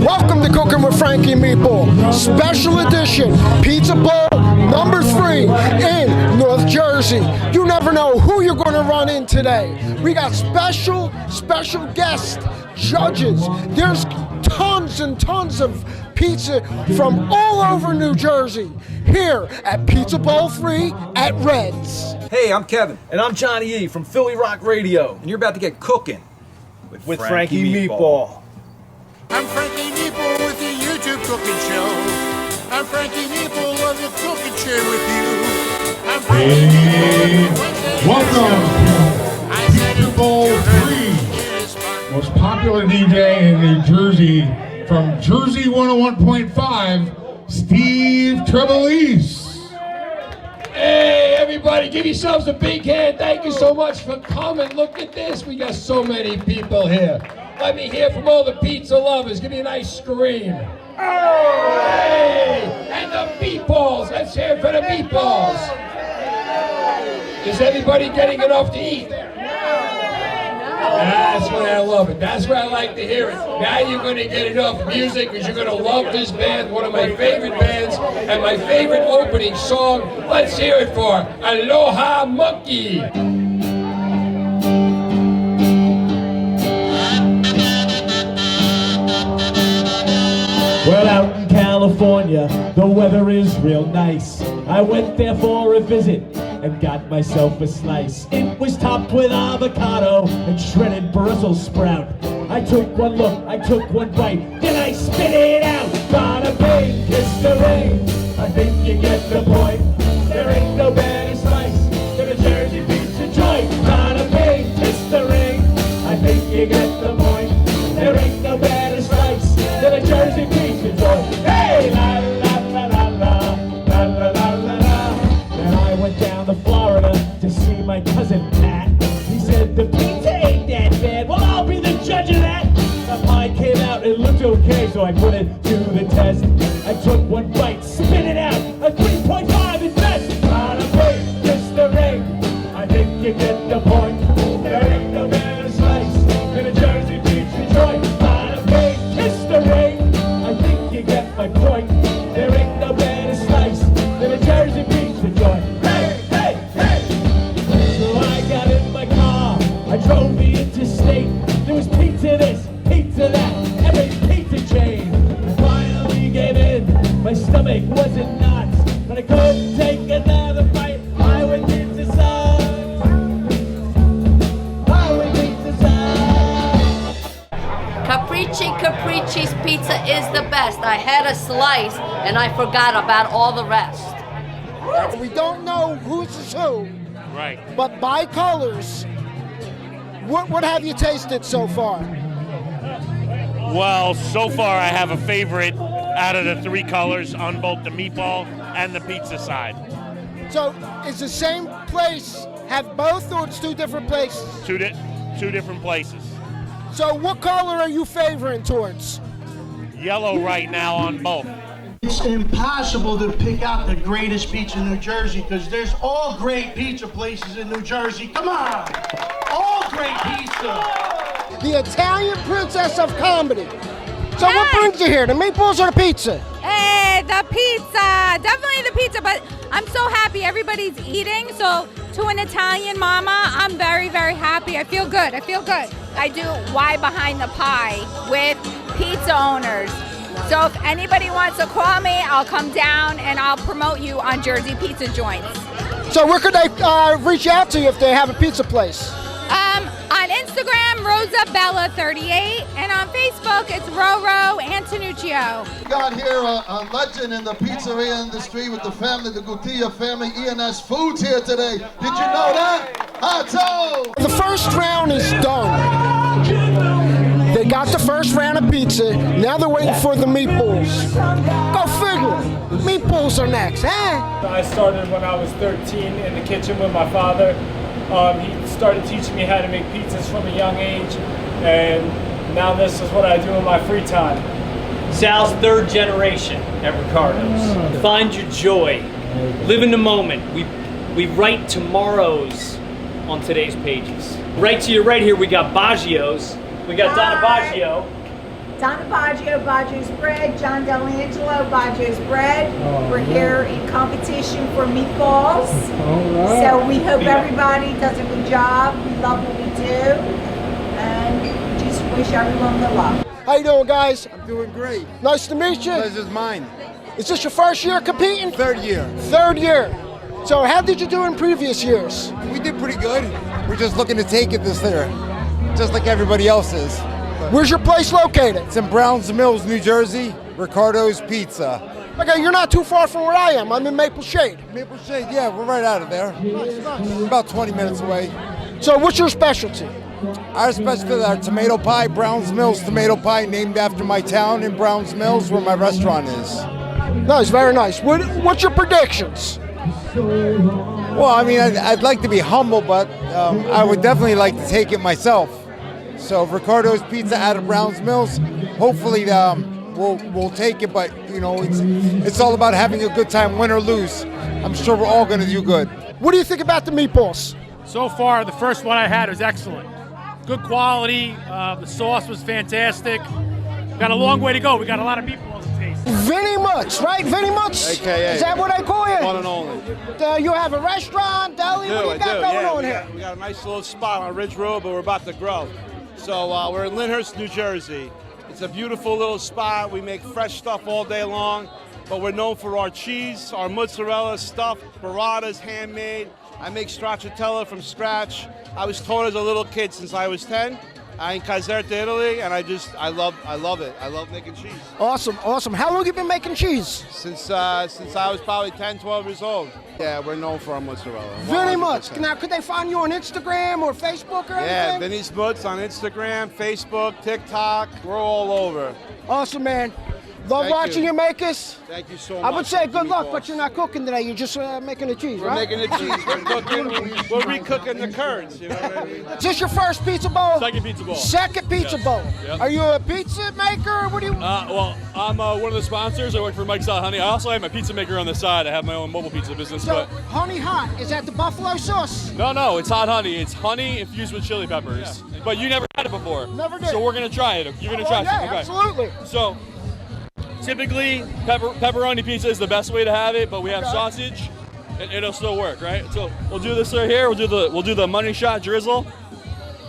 Welcome to Cooking with Frankie and Meatball, special edition, Pizza Bowl number 3 in North Jersey. You never know who you're going to run in today. We got special guest judges. There's tons and tons of pizza from all over New Jersey here at Pizza Bowl 3 at Red's. Hey, I'm Kevin. And I'm Johnny E. from Philly Rock Radio. And you're about to get cooking with Frankie Meatball. I'm Frankie Meatball with the YouTube cooking show. I'm Frankie Meatball of the cooking show with you. I'm Frankie Welcome to Pizza Bowl 3, most popular DJ in New Jersey, from Jersey 101.5, Steve Trevelise. Hey, everybody, give yourselves a big hand. Thank you so much for coming. Look at this. We got so many people here. Let me hear from all the pizza lovers. Give me a nice scream. Hey! And the meatballs. Let's hear it for the meatballs. Is everybody getting enough to eat? That's what I love it. That's what I like to hear it. Now you're going to get enough music because you're going to love this band, one of my favorite bands, and my favorite opening song. Let's hear it for Aloha Monkey. Well, out in California, the weather is real nice. I went there for a visit and got myself a slice. It was topped with avocado and shredded Brussels sprout. I took one look, I took one bite, then I spit it out. Bada bing, kiss the ring. I think you get the point. There ain't no better slice than a Jersey pizza joint. Bada bing, kiss the ring. I think you get the point. There ain't no better slice than a Jersey pizza joint. Hey, la la la la la, la la la la la. Then I went down to Florida to see my cousin Pat. He said the pizza ain't that bad. Well, I'll be the judge of that. The pie came out, it looked okay, so I put it to the test. I took one bite, spit it out, a 3.5 at best. Bada bing, kiss the ring. I think you get the point. There ain't no better slice than a Jersey pizza joint. Bada bing, kiss the ring. I think you get my point. There ain't no better slice than a Jersey pizza joint. Hey, hey, hey! So I got in my car, I drove the interstate. There was pizza this, pizza that, every pizza chain. I finally gave in, my stomach wasn't knots, but I couldn't take another bite. I went pizza size. I went pizza size. Capricci's pizza is the best. I had a slice and I forgot about all the rest. We don't know who's who, Right. but by colors, what have you tasted so far? Well, so far I have a favorite out of the 3 colors on both the meatball and the pizza side. So, is the same place have both, or it's 2 different places? Two different places. So, what color are you favoring towards? Yellow right now on both. It's impossible to pick out the greatest pizza in New Jersey because there's all great pizza places in New Jersey. Come on! All great pizza! The Italian princess of comedy. So what brings you here, the meatballs or the pizza? Hey, the pizza! Definitely the pizza, but I'm so happy everybody's eating. So to an Italian mama, I'm very, very happy. I feel good. I do Why Behind the Pie with pizza owners. So if anybody wants to call me, I'll come down and I'll promote you on Jersey pizza joints. So where could they reach out to you if they have a pizza place? On Instagram, Rosabella38, and on Facebook, it's Roro Antonuccio. We got here a legend in the pizzeria industry with the family, the Gutilla family, E&S Foods here today. Did you know that? Hato! The first round is done. They got the first round of pizza. Now they're waiting for the meatballs. Go figure. Meatballs are next, huh? I started when I was 13 in the kitchen with my father. He started teaching me how to make pizzas from a young age, and now this is what I do in my free time. Sal's 3rd generation at Ricardo's. Find your joy. Live in the moment. We write tomorrows on today's pages. Right to your right here, we got Baggio's. We got Donna Baggio. Donna Baggio, Baggio's Bread, John Delangelo, Baggio's Bread. We're here in competition for meatballs. So we hope everybody does a good job. We love what we do. And just wish everyone good luck. How you doing, guys? I'm doing great. Nice to meet you. Pleasure's mine. Is this your first year competing? Third year. Third year. So how did you do in previous years? We did pretty good. We're just looking to take it this year, just like everybody else is. Where's your place located? It's in Browns Mills, New Jersey, Ricardo's Pizza. Okay, you're not too far from where I am. I'm in Maple Shade. Maple Shade, yeah, we're right out of there. Nice. About 20 minutes away. So what's your specialty? Our specialty, our tomato pie, Browns Mills tomato pie, named after my town in Browns Mills, where my restaurant is. Nice, very nice. What's your predictions? Well, I mean, I'd like to be humble, but I would definitely like to take it myself. So Ricardo's Pizza out of Browns Mills, hopefully we'll take it, but you know, it's all about having a good time, win or lose. I'm sure we're all going to do good. What do you think about the meatballs? So far, the first one I had was excellent. Good quality, the sauce was fantastic. Got a long way to go. We got a lot of meatballs to taste. Vinny Mutz, right? Vinny Mutz? AKA. Is that what I call you? One and only. You have a restaurant, deli? What do you got going on here? We got a nice little spot on Ridge Road, but we're about to grow. So we're in Lyndhurst, New Jersey. It's a beautiful little spot. We make fresh stuff all day long, but we're known for our cheese, our mozzarella stuff, burratas, handmade. I make stracciatella from scratch. I was taught as a little kid since I was 10. In Caserta, Italy, and I love it. I love making cheese. Awesome, awesome. How long have you been making cheese? Since I was probably 10, 12 years old. Yeah, we're known for our mozzarella. Very much. Now, could they find you on Instagram or Facebook or anything? Yeah, Vinny's Mutz on Instagram, Facebook, TikTok. We're all over. Awesome, man. Love watching you make us. Thank you so much. I would say good luck, but you're not cooking today. You're just making the cheese, We're right? making the cheese. We're cooking. We're recooking the curds. You know what I mean? Is this your first pizza bowl? Second pizza bowl. Second pizza bowl. Yep. Are you a pizza maker? What do you? Well, I'm one of the sponsors. I work for Mike's Hot Honey. I also have my pizza maker on the side. I have my own mobile pizza business. So, But honey hot, is that the buffalo sauce? no, it's hot honey. It's honey infused with chili peppers. Yeah. But you never had it before. Never did. So we're gonna try it. You're gonna try it. Yeah, Okay. absolutely. So typically, pepperoni pizza is the best way to have it, but we have sausage. It'll still work, right? So we'll do this right here. We'll do the money shot drizzle.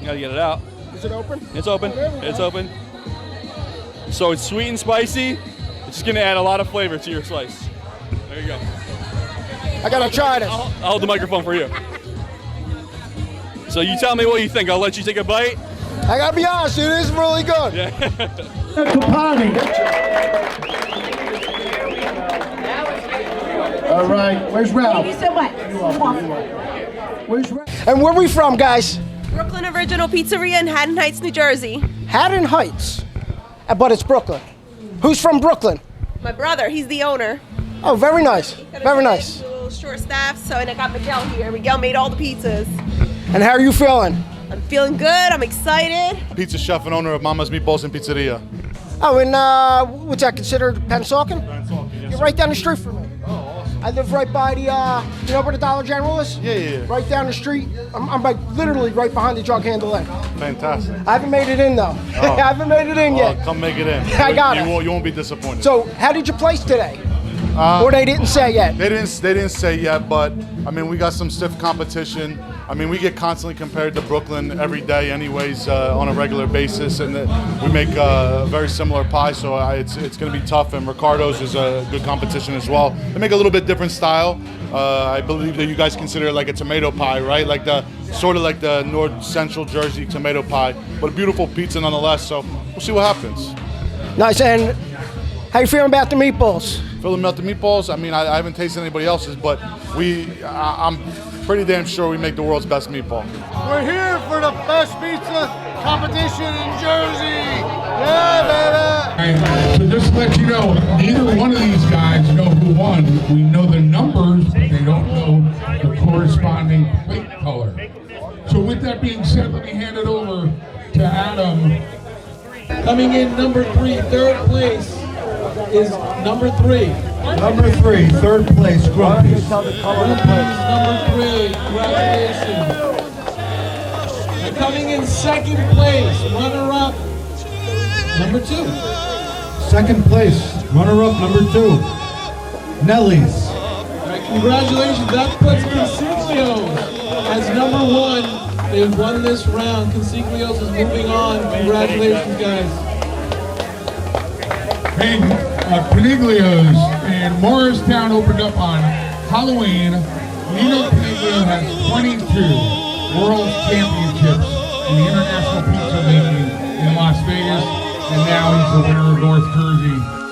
You gotta get it out. Is it open? It's open. It's open. So it's sweet and spicy. It's just gonna add a lot of flavor to your slice. There you go. I gotta try this. I'll hold the microphone for you. So you tell me what you think. I'll let you take a bite. I gotta be honest, it is really good. All right, where's Ralph? Thank you so much. Where's Ralph? And where we from, guys? Brooklyn Original Pizzeria in Haddon Heights, New Jersey. Haddon Heights, but it's Brooklyn. Who's from Brooklyn? My brother, he's the owner. Oh, very nice. Very nice. A little short staff, and I got Miguel here. Miguel made all the pizzas. And how are you feeling? I'm feeling good. I'm excited. Pizza chef and owner of Mama's Meatballs and Pizzeria. Oh, and what's that considered? Pensauken? Pensauken, yes. You're right down the street from me. Oh, awesome. I live right by the, you know where the Dollar General is? Yeah. Right down the street. I'm like literally right behind the Jug Handle Inn. Fantastic. I haven't made it in though. Oh. I haven't made it in yet. Come make it in. I got it. You won't be disappointed. So, how did you place today? Or they didn't say yet? They didn't say yet, but I mean, we got some stiff competition. I mean, we get constantly compared to Brooklyn every day anyways, on a regular basis, and we make a very similar pie, so it's going to be tough, and Ricardo's is a good competition as well. They make a little bit different style. I believe that you guys consider it like a tomato pie, right? Like sort of like the North Central Jersey tomato pie, but a beautiful pizza nonetheless, so we'll see what happens. Nice, and how you feeling about the meatballs? Feeling about the meatballs? I mean, I haven't tasted anybody else's, but I'm pretty damn sure we make the world's best meatball. We're here for the best pizza competition in Jersey. Yeah, And to just let you know, neither one of these guys know who won. We know the numbers, but they don't know the corresponding plate color. So with that being said, let me hand it over to Adam. Coming in number 3, third place is number 3. Number 3, third place, Grumpy's. Number 3, congratulations. And coming in second place, runner-up, number 2. Second place, runner-up number 2, Nelly's. All right, congratulations. That puts Consiglios as number 1. They've won this round. Consiglios is moving on. Congratulations, guys. And Caniglios in Morristown opened up on Halloween. Nino Caniglio has 22 World Championships in the International Pizza League in Las Vegas, and now he's the winner of North Jersey.